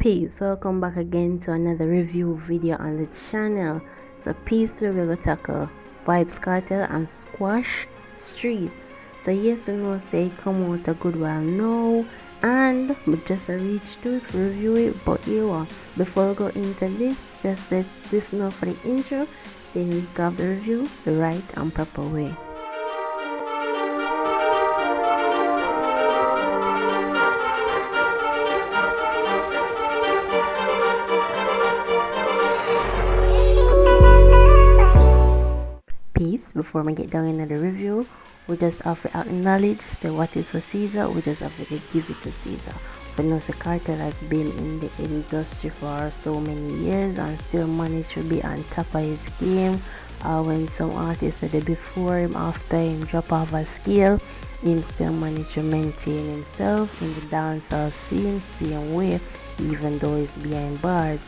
Peace, welcome back again to another review video on the channel. So peace, we're gonna tackle Vybz Kartel and Squash Streets. So yes, you know, say come out a good while now, and we just reached to it, review it. But you are, before we go into this, just let's listen for the intro, then we have the review the right and proper way. Before we get down into the review, we just have to acknowledge, say what is for Caesar, we just have to give it to Caesar. But no, the Kartel has been in the industry for so many years and still managed to be on top of his game. When some artists were there before him, after him drop off a scale, him still managed to maintain himself in the dancehall scene same way, even though he's behind bars.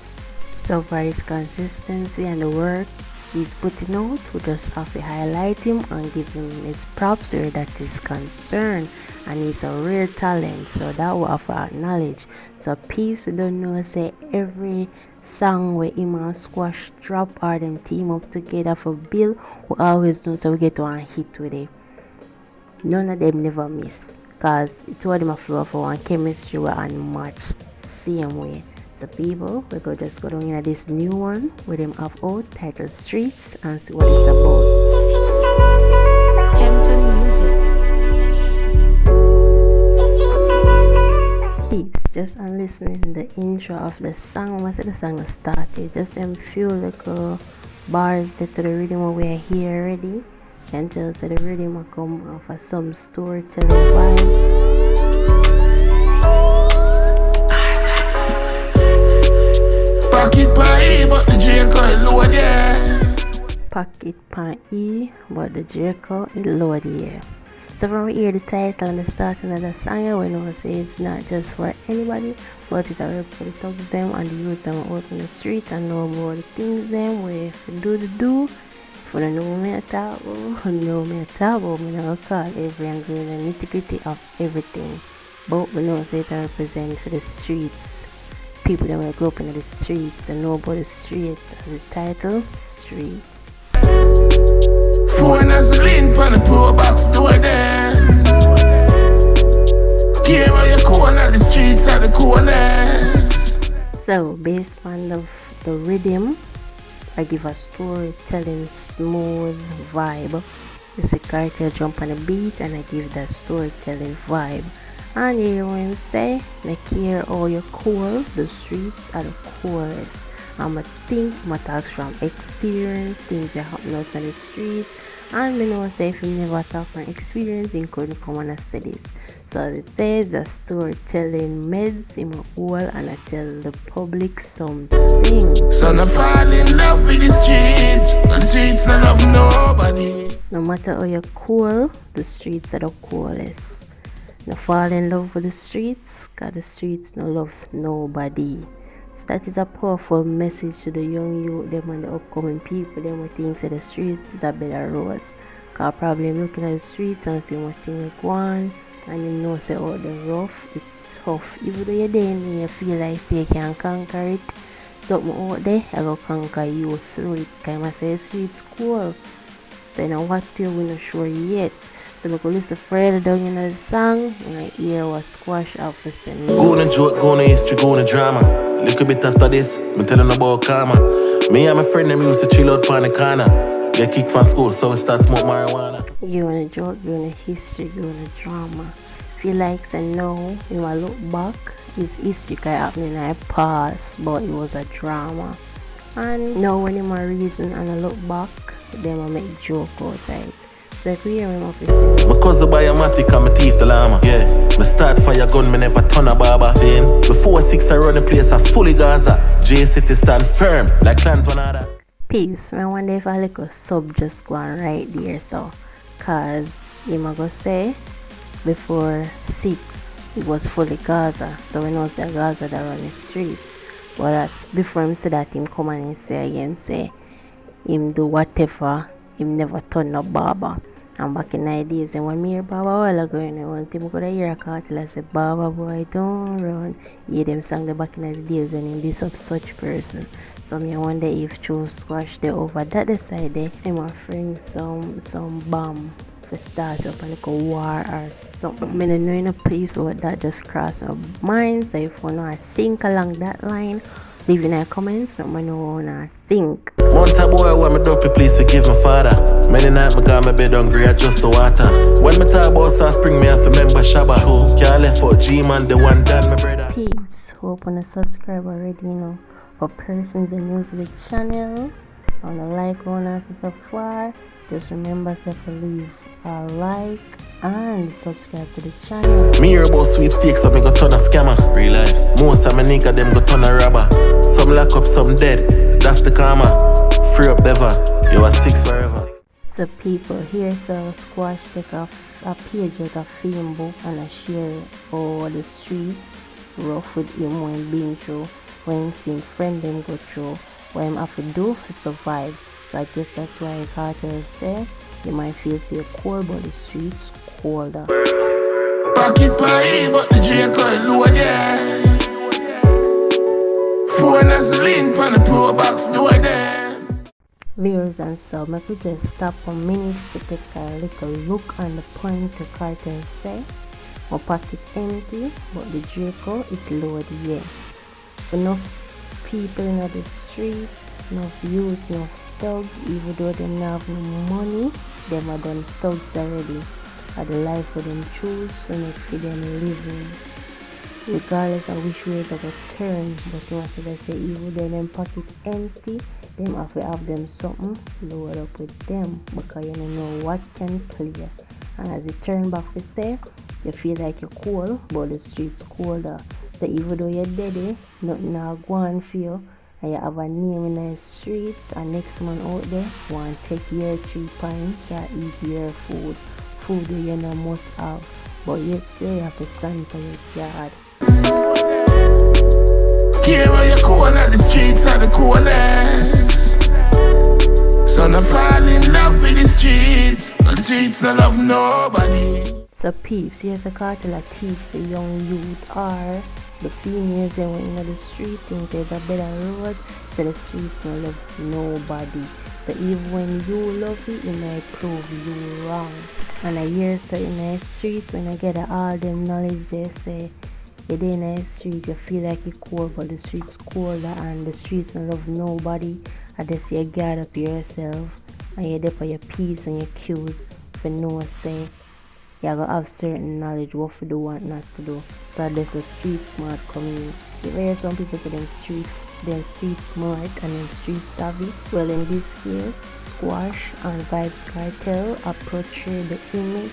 So for his consistency and the work he's putting out, we just have to highlight him and give him his props where that is concerned, and he's a real talent, so that we have to acknowledge. So peeps who don't know, say every song where him and Squash drop or them team up together for Bill, we always know, so we get one hit with it. None of them never miss, cause it was them a flow for one chemistry we unmatched same way. So people, we go just go down into this new one with him up out titled Streets and see what it's about. Peeps, just on listening the intro of the song, once the song started, just them feel like bars that to the rhythm we are here already. And tell so the rhythm will come off of some storytelling vibe. Pocket pan E, but the J-Cut load, yeah. Pocket pan E, but the J-Cut is load, yeah. So from we hear the title and the starting of the song, we know say it's not just for anybody, but it's a for the thugs them and the youth them out in the street and know about the things them where if you do the do. If you don't know me at all, me not call every angle and nitty-gritty of everything. But we know say it represent for the streets. People that will grow up in the streets and know about the streets, and the title, Streets. Phone as a link on the poor box door there. Here where you corner, the streets are the corners. So, based on the rhythm, I give a storytelling smooth vibe. It's a Kartel jump on the beat and I give that storytelling vibe. And you when say, like here all your cool, the streets are the coolest. I'm a think, my talks from experience, things that happen out on the streets. And you know say if you never talk from experience, you couldn't come and say this. So it says the storytelling meds in my wall and I tell the public something. So I fall in love with the streets not love nobody. No matter how you're cool, the streets are the coolest. No fall in love with the streets, cause the streets no love nobody. So that is a powerful message to the young youth, them and the upcoming people, them who think that the streets is a better roads. Cause probably looking at the streets and see what things go on, and you know say oh the rough, it's tough. Even though you're there and you feel like say you can conquer it, something out there I go conquer you through it. Cause I say the streets cool. So you know what you we're not sure yet. So we go listen further down in the song and I hear what Squash officer. Go on a joke, go on a history, go on a drama. Little bit after this, me telling about karma. Me and my friend them used to chill out on the corner. Get kicked from school, so we start smoke marijuana. You want a joke, you want a history, you want a drama. Feel like say no, you want to look back, it's history can happen in our past, but it was a drama. And now when you want reason and I look back, then I make joke out of it. Like we hear him officer. My cousin buy a matic and my teeth the llama. Yeah, me start fire gun, me never turn a barber. Saying, before 6 I run the place, I fully Gaza. J City stand firm, like clans one other. Peace, I wonder if I like a sub just go on right there, so. Cause, you might go say, before 6, it was fully Gaza. So we know say Gaza that run the streets. But that's before him say that him come and say again, say, him do whatever, him never turn no barber. And back in the days, and when me hear Baba while ago, and one time I could hear a cartel, I said, Baba boy, don't run. Hear them sang the back in the days when he this up such person. So me I wonder if True Squash they over that side there, they might bring some bomb to start up a little war or something. I don't know in a place what that just crossed my mind. So if you know I think along that line, leave in the comments, let me know what I think. One time boy I want me dopey, please forgive my father. Many nights me got my bed hungry, I just the water. When me talk about South Spring, me have to remember Shabba. Can't left for G-Man, the one done my brother. Peeps, hope on a subscribe already, you know. For persons and news of the channel, on the like on us so far, just remember to leave a like and subscribe to the channel. Me hear about sweepstakes, so me go turn a scammer. Real life. Most of my nigga them go turn a robber. Some lock up, some dead. That's the karma. Free up never. You are 6 forever. So people, here so Squash take off a page out of film book and I share all the streets rough with him when being through, when him seeing friend them go through, what him have to do to survive. So I guess that's why Carter say you might feel so cold but the streets colder. Pocket pie, but the J coil low there. Phone has lean pan the pro box door there. Viewers and sub, I could just stop a minute to take a little look on the point the Carter say. My pocket empty, but the Draco it lowered yet. Enough people in the streets, enough youths, enough thugs, even though they don't have no money, them are done thugs already. Are the life for them choose, so make for them living. Regardless of which way they go turn, but what should I say, even though them pocket empty, them have to have them something load up with them, because you don't know what can clear. And as you turn back to say, you feel like you're cold, but the streets colder. So even though you're dead, nothing now go on for you, and you have a name in the streets, and next man out there want to take your 3 pints or eat your food you know must have, but yet still you have to stand for your yard. Here where you corner, the streets are the coolest. So I fall in love with the streets don't love nobody. So peeps, here's a cartel that teach the young youth are the females and when in the street think there's a better road, so the streets don't love nobody. So even when you love it, it might prove you wrong. And I hear so in the streets when I get all them knowledge they say you're there in the street, you feel like you're cold, but the streets colder and the streets don't love nobody. I just you guard up yourself and you're there for your peace and your cues for no say you're gonna have certain knowledge what to do, what not to do. So there's a street smart coming. You hear some people say them street smart and them street savvy. Well, in this case, Squash and Vybz Cartel approach the image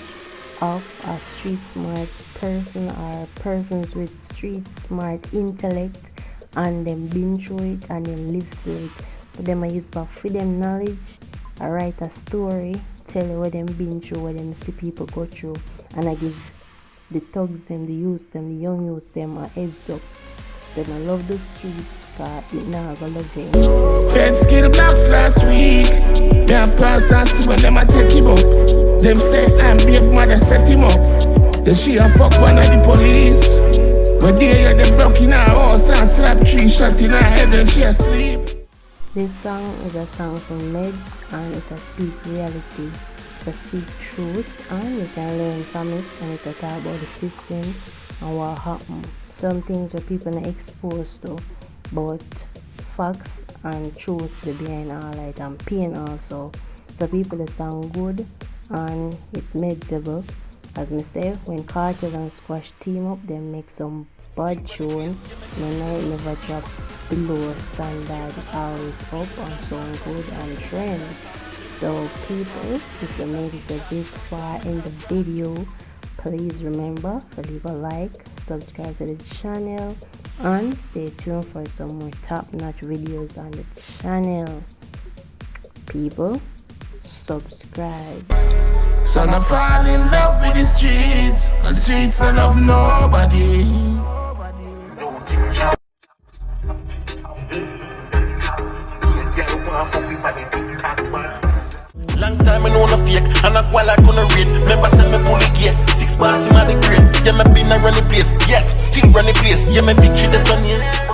of a street smart person or persons with street smart intellect, and them been through it and them live through it. So them I use back for them knowledge, I write a story, tell you what them been through, what them see people go through, and I give the thugs them, the youth them, the young youth them a heads up. So I love the streets, cause it now I go love them. Feds kill blacks last week. Them pass and see when them a take him up. Them say I'm big mother set him up. Then she a fuck one of the police. But there you them block in her house and slap 3 shots in her head and she asleep. This song is a song from Vybz and it will speak reality. It will speak truth and you can learn from it, and it will talk about the system and what happened. Some things that people are exposed to, but facts and truth behind all that and pain also. So people that sound good and it's manageable. As me say, when Cartel and Squash team up, they make some bad tune. No, never drop below standard, always up and sound good and trend. So people, if you made it this far in the video, please remember to leave a like, subscribe to the channel, and stay tuned for some more top-notch videos on the channel. People, subscribe. So I fall in love with the streets don't love nobody. Long time I know no fake. And I while I gonna read. Remember send me bully gate. 6 bars in my the grade. Yeah, me been a run the place. Yes, still run the place. Yeah, me victory this one here.